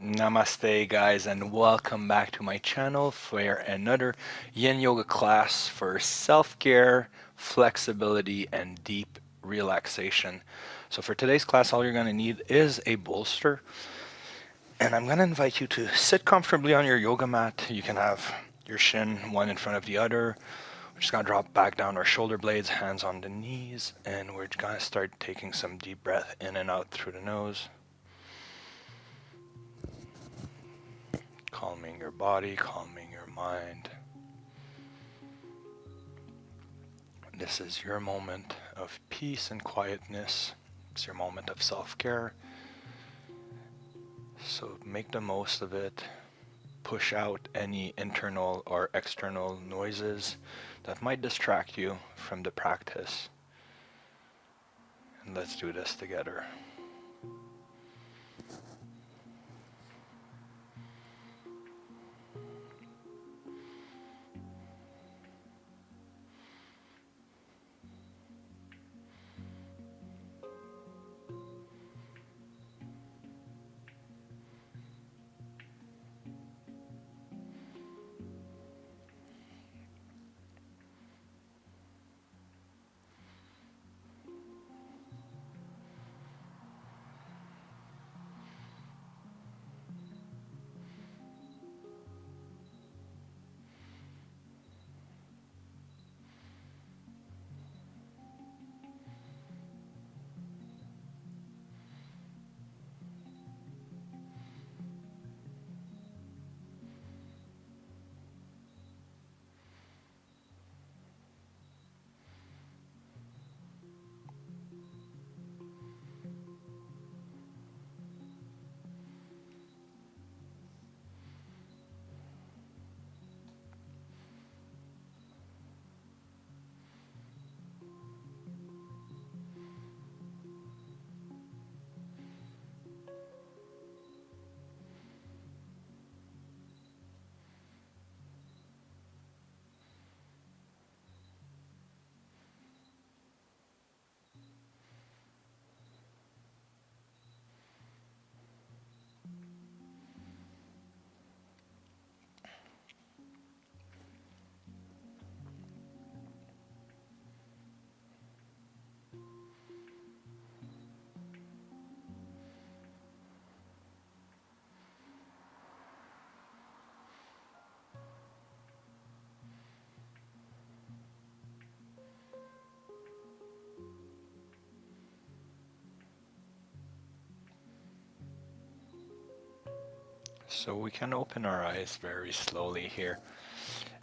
Namaste, guys, and welcome back to my channel for another Yin Yoga class for self-care, flexibility, and deep relaxation. So for today's class, all you're going to need is a bolster, and I'm going to invite you to sit comfortably on your yoga mat. You can have your shin one in front of the other. We're just going to drop back down our shoulder blades, hands on the knees, and we're going to start taking some deep breath in and out through the nose. Calming your body, calming your mind. This is your moment of peace and quietness. It's your moment of self-care. So make the most of it. Push out any internal or external noises that might distract you from the practice. And let's do this together. So we can open our eyes very slowly here.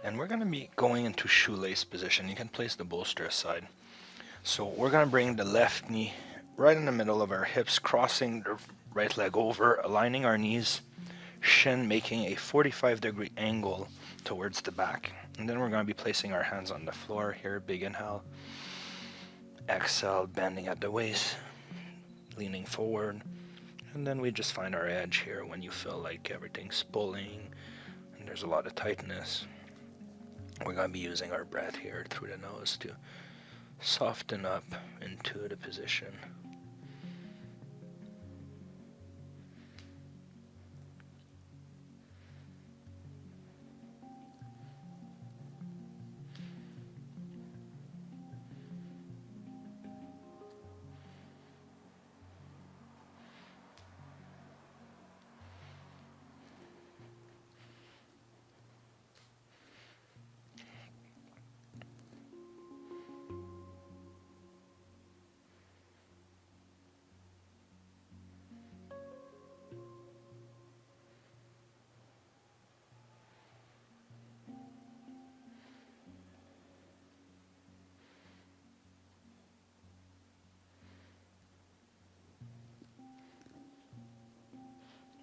And we're going to be going into shoelace position. You can place the bolster aside. So we're going to bring the left knee right in the middle of our hips, crossing the right leg over, aligning our knees, shin making a 45-degree angle towards the back. And then we're going to be placing our hands on the floor here. Big inhale. Exhale, bending at the waist, leaning forward. And then we just find our edge here when you feel like everything's pulling and there's a lot of tightness. We're going to be using our breath here through the nose to soften up into the position.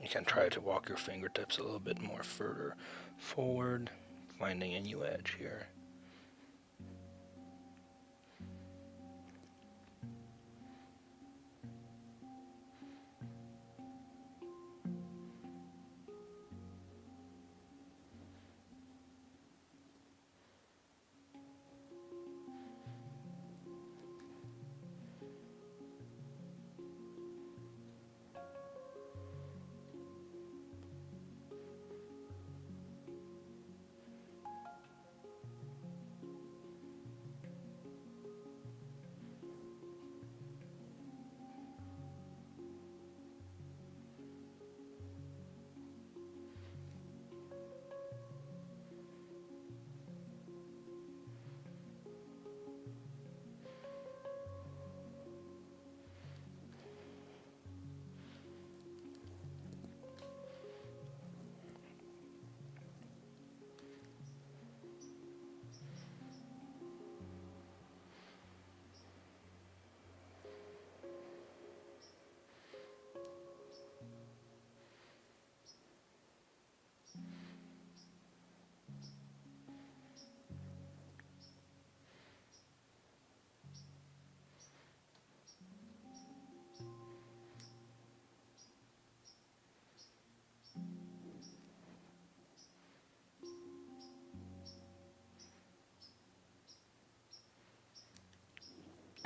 You can try to walk your fingertips a little bit more further forward, finding a new edge here.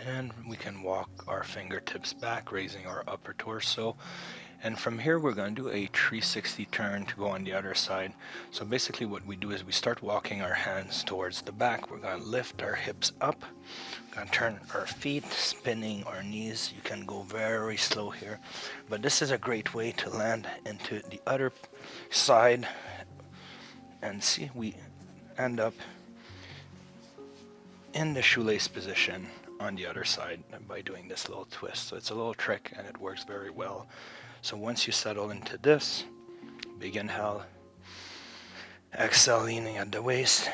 And we can walk our fingertips back, raising our upper torso. And from here, we're going to do a 360 turn to go on the other side. So basically what we do is we start walking our hands towards the back. We're going to lift our hips up. We're going to turn our feet, spinning our knees. You can go very slow here. But this is a great way to land into the other side. And see, we end up in the shoelace position on the other side by doing this little twist. So it's a little trick and it works very well. So once you settle into this, big inhale, exhale, leaning at the waist,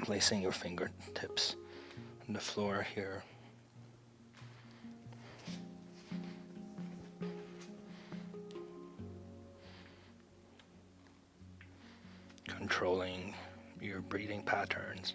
placing your fingertips on the floor here. Controlling your breathing patterns.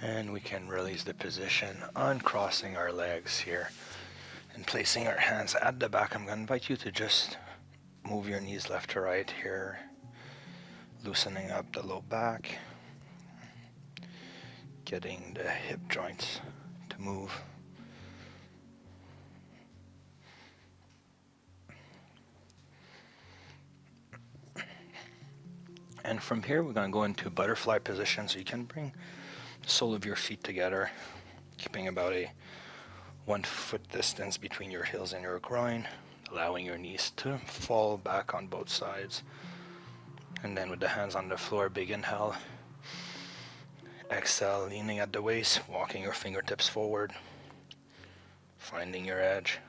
And we can release the position, uncrossing our legs here and placing our hands at the back. I'm going to invite you to just move your knees left to right here, loosening up the low back, getting the hip joints to move. And from here, we're going to go into butterfly position. So you can bring the sole of your feet together, keeping about a 1 foot distance between your heels and your groin, allowing your knees to fall back on both sides. And then with the hands on the floor, big inhale. Exhale, leaning at the waist, walking your fingertips forward, finding your edge.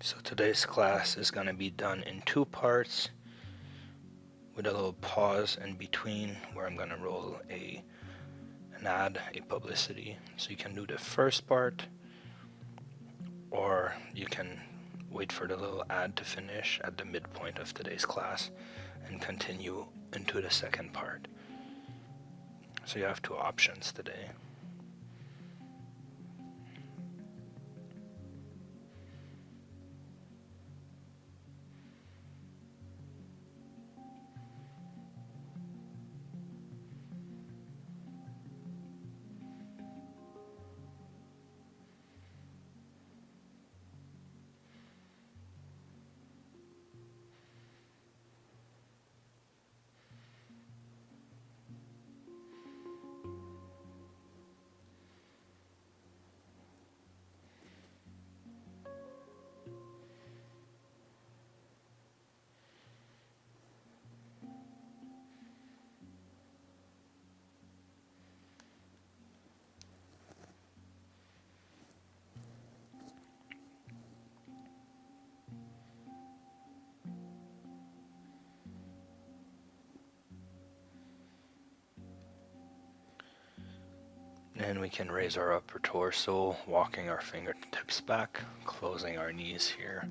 So today's class is going to be done in 2 parts with a little pause in between where I'm going to roll an ad, a publicity. So you can do the first part, or you can wait for the little ad to finish at the midpoint of today's class and continue into the second part. So you have 2 options today. And we can raise our upper torso, walking our fingertips back, closing our knees here.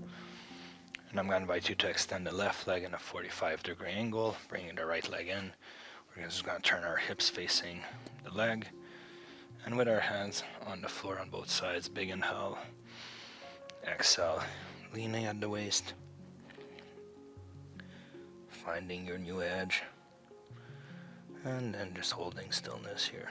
And I'm going to invite you to extend the left leg in a 45-degree angle, bringing the right leg in. We're just going to turn our hips facing the leg. And with our hands on the floor on both sides, big inhale, exhale, leaning at the waist, finding your new edge, and then just holding stillness here.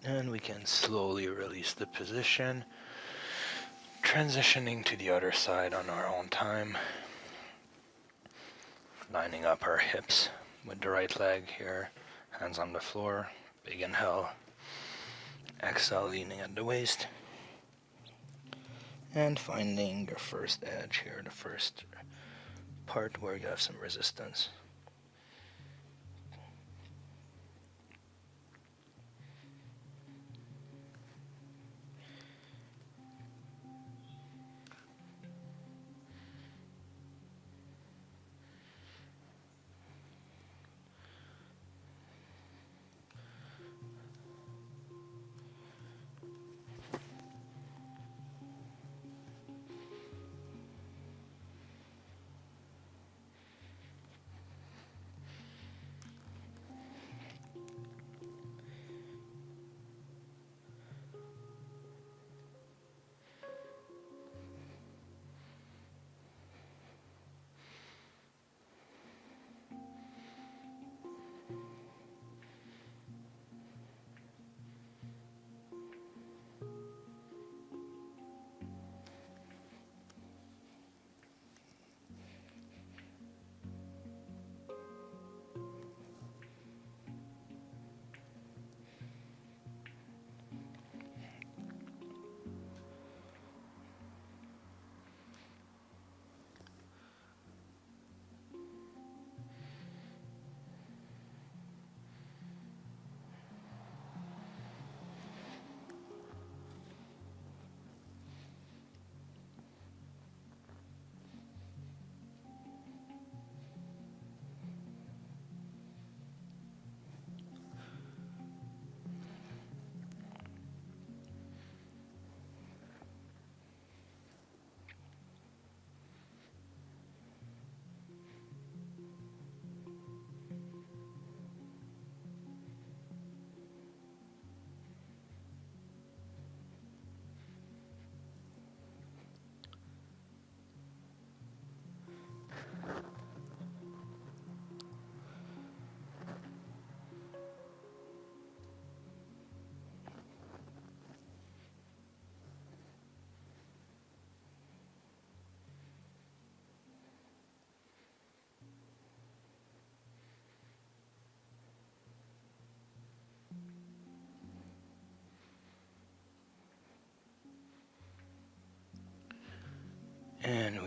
And we can slowly release the position, transitioning to the other side on our own time. Lining up our hips with the right leg here, hands on the floor, big inhale, exhale, leaning at the waist. And finding the first edge here, the first part where you have some resistance.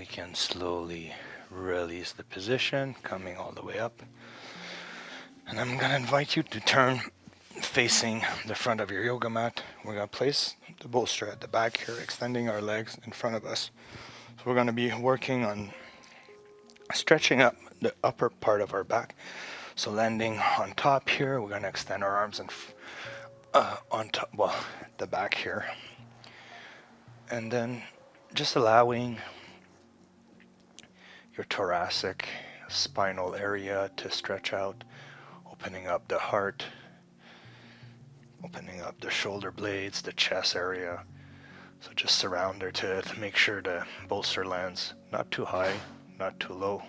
we can slowly release the position, coming all the way up. And I'm going to invite you to turn facing the front of your yoga mat. We're going to place the bolster at the back here, extending our legs in front of us. So we're going to be working on stretching up the upper part of our back. So landing on top here, we're going to extend our arms and on top, well, the back here. And then just allowing your thoracic, spinal area to stretch out, opening up the heart, opening up the shoulder blades, the chest area. So just surround her to make sure the bolster lands not too high, not too low.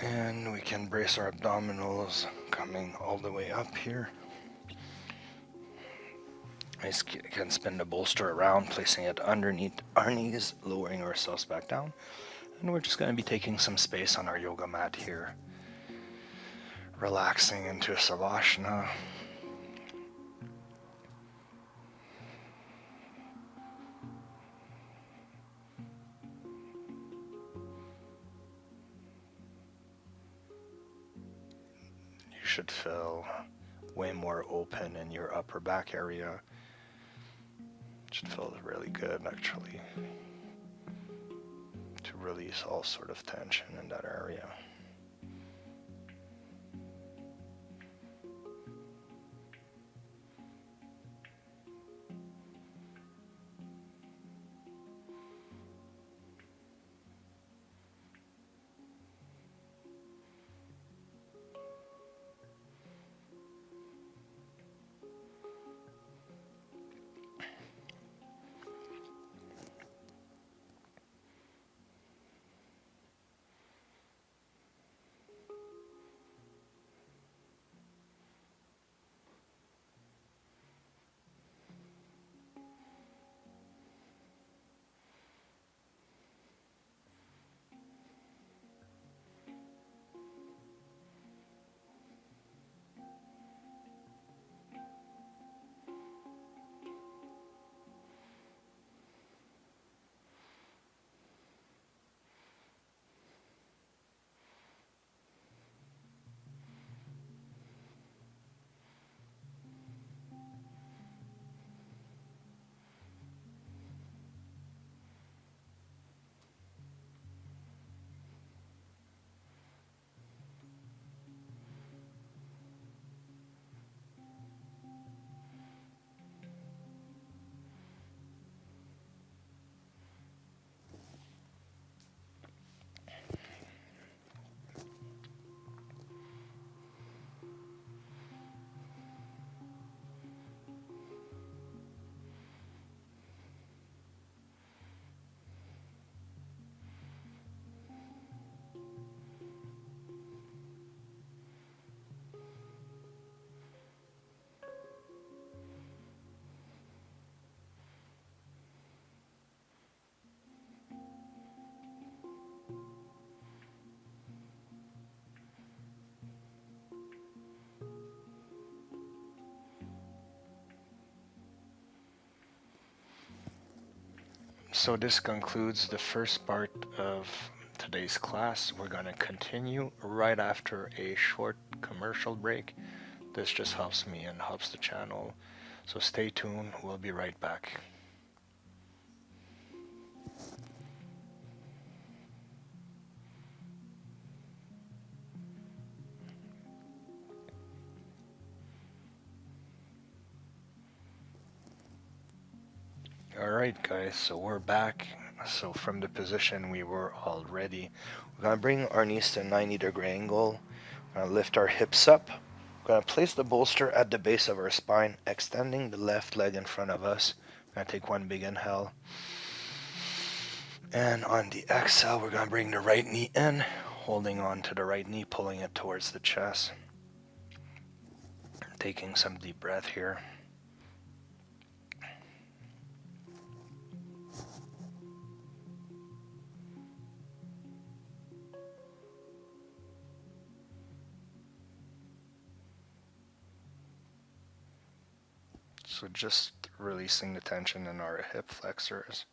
And we can brace our abdominals coming all the way up here. We can spin the bolster around, placing it underneath our knees, lowering ourselves back down. And we're just going to be taking some space on our yoga mat here. Relaxing into Savasana. You should feel way more open in your upper back area. It should feel really good actually to release all sort of tension in that area. So this concludes the first part of today's class. We're going to continue right after a short commercial break. This just helps me and helps the channel. So stay tuned. We'll be right back. Alright guys, so we're back. So from the position we were already, we're going to bring our knees to a 90-degree angle. We're going to lift our hips up. We're going to place the bolster at the base of our spine, extending the left leg in front of us. We're going to take one big inhale. And on the exhale, we're going to bring the right knee in, holding on to the right knee, pulling it towards the chest. Taking some deep breath here. So just releasing the tension in our hip flexors.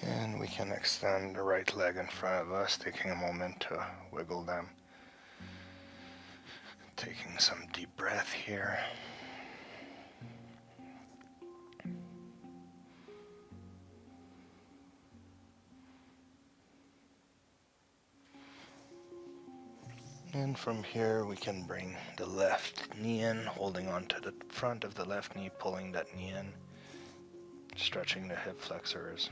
And we can extend the right leg in front of us, taking a moment to wiggle them. Taking some deep breath here. And from here we can bring the left knee in, holding on to the front of the left knee, pulling that knee in, stretching the hip flexors.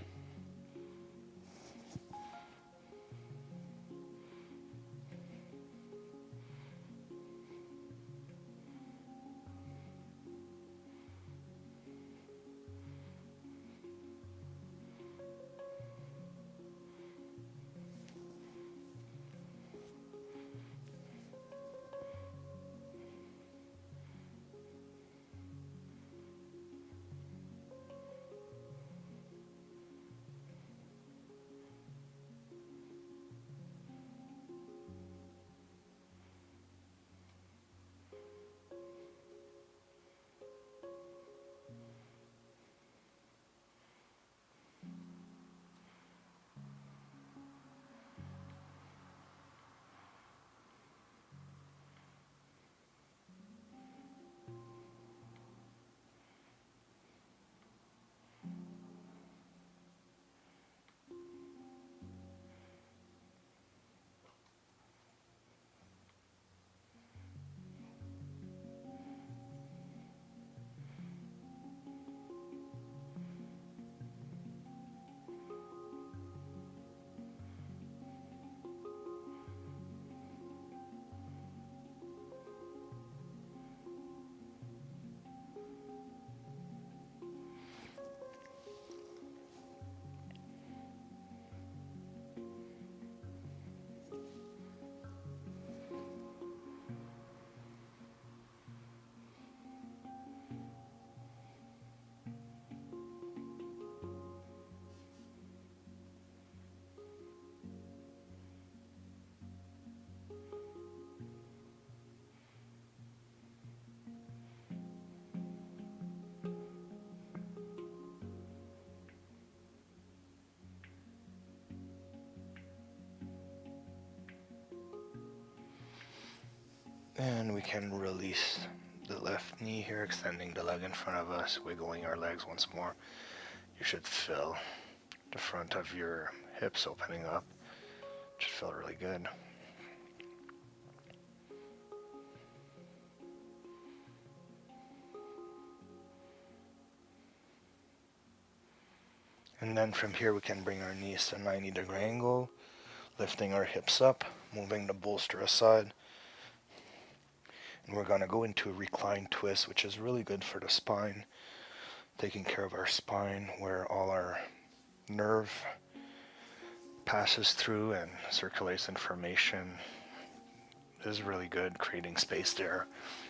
And we can release the left knee here, extending the leg in front of us, wiggling our legs once more. You should feel the front of your hips opening up. It should feel really good. And then from here we can bring our knees to a 90-degree angle, lifting our hips up, moving the bolster aside. And we're going to go into a reclined twist, which is really good for the spine, taking care of our spine where all our nerve passes through and circulates information. Is really good. Creating space there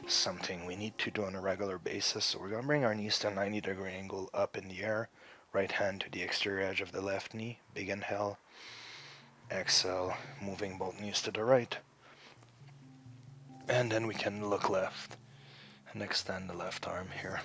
is something we need to do on a regular basis. So we're going to bring our knees to a 90-degree angle up in the air, right hand to the exterior edge of the left knee. Big inhale. Exhale, moving both knees to the right. And then we can look left and extend the left arm here.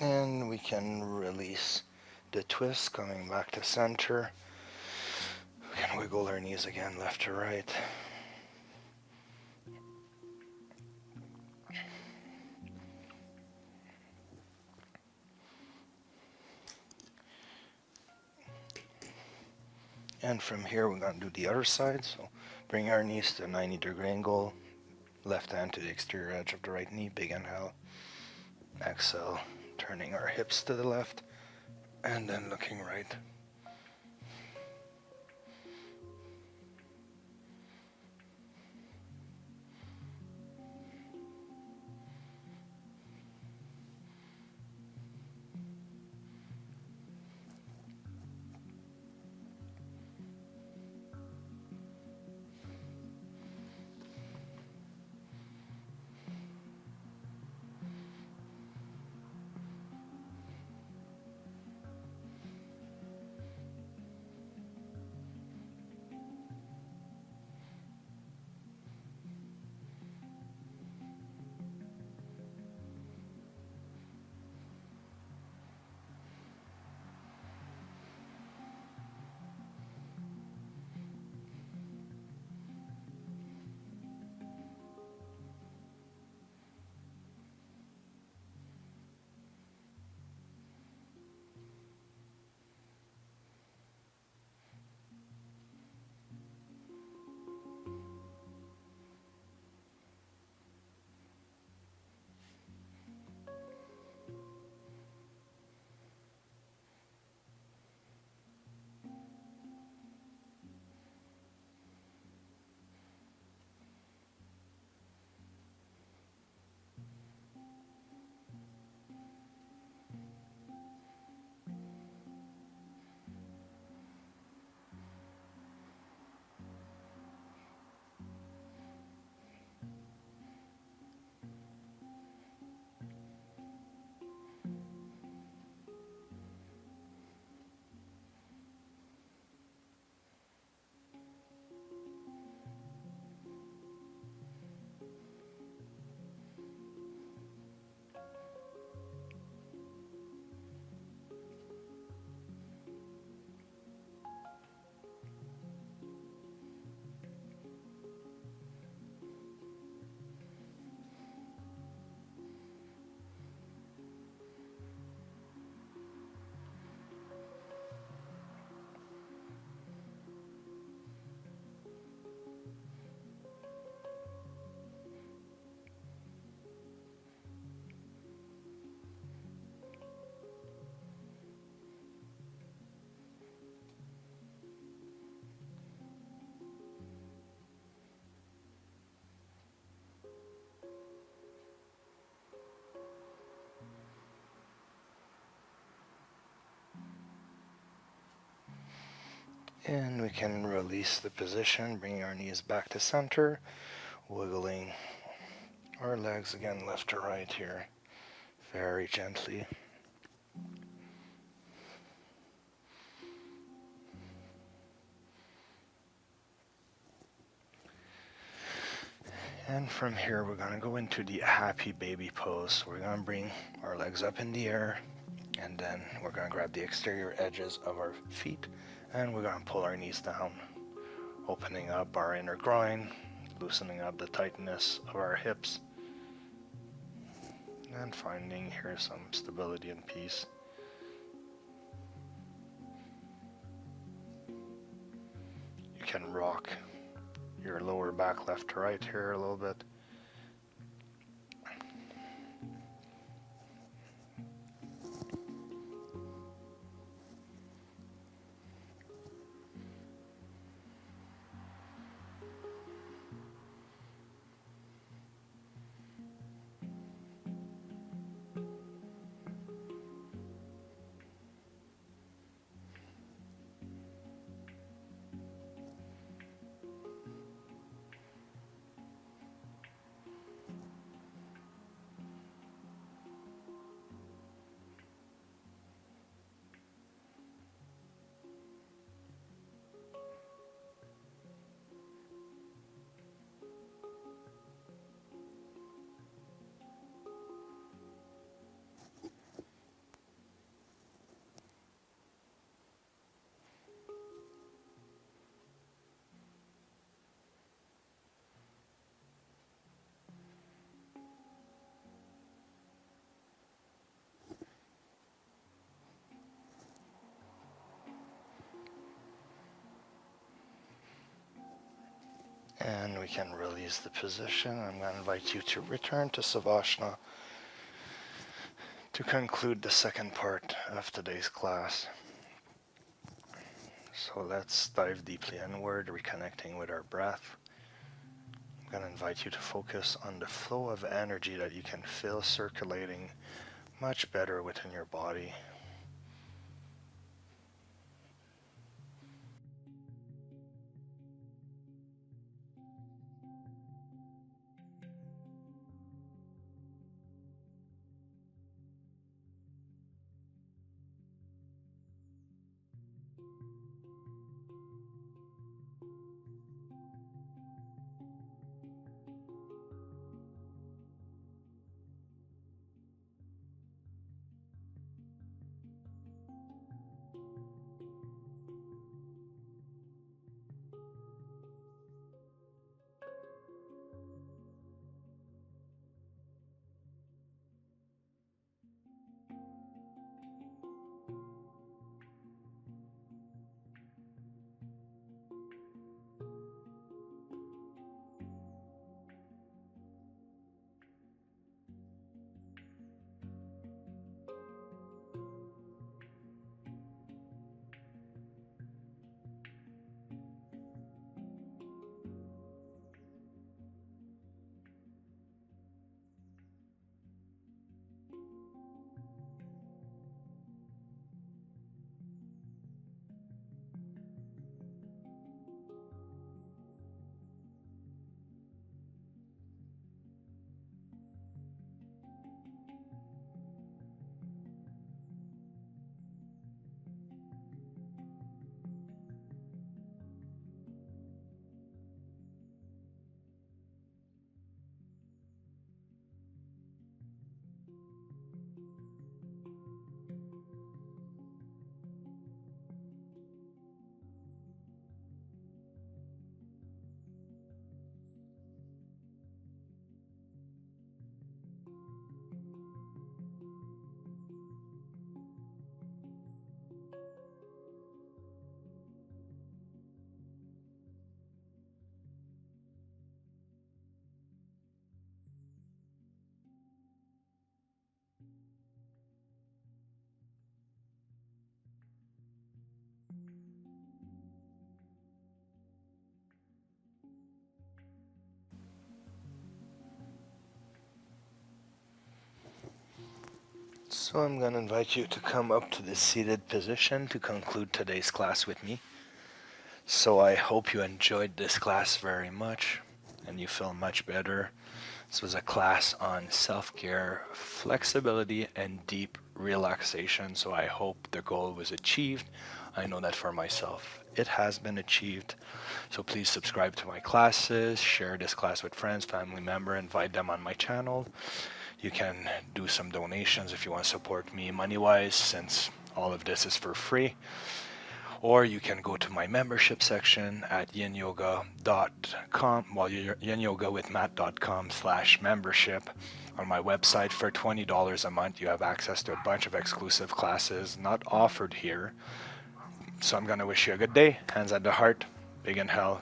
And we can release the twist, coming back to center. We can wiggle our knees again, left to right. And from here, we're going to do the other side. So bring our knees to a 90-degree angle, left hand to the exterior edge of the right knee, big inhale. Exhale, turning our hips to the left, and then looking right. And we can release the position, bringing our knees back to center, wiggling our legs again left to right here, very gently. And from here we're going to go into the happy baby pose. We're going to bring our legs up in the air, and then we're going to grab the exterior edges of our feet, and we're going to pull our knees down, opening up our inner groin, loosening up the tightness of our hips, and finding here some stability and peace. You can rock your lower back left to right here a little bit. And we can release the position. I'm going to invite you to return to Savasana to conclude the second part of today's class. So let's dive deeply inward, reconnecting with our breath. I'm going to invite you to focus on the flow of energy that you can feel circulating much better within your body. So I'm going to invite you to come up to the seated position to conclude today's class with me. So I hope you enjoyed this class very much and you feel much better. This was a class on self-care, flexibility, and deep relaxation. So I hope the goal was achieved. I know that for myself, it has been achieved. So please subscribe to my classes, share this class with friends, family member, invite them on my channel. You can do some donations if you want to support me money-wise, since all of this is for free. Or you can go to my membership section at yinyoga.com, yinyogawithmatt.com/membership. On my website for $20 a month, you have access to a bunch of exclusive classes not offered here. So I'm going to wish you a good day. Hands at the heart, big inhale,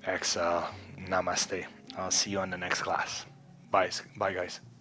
exhale, namaste. I'll see you on the next class. Bye, guys.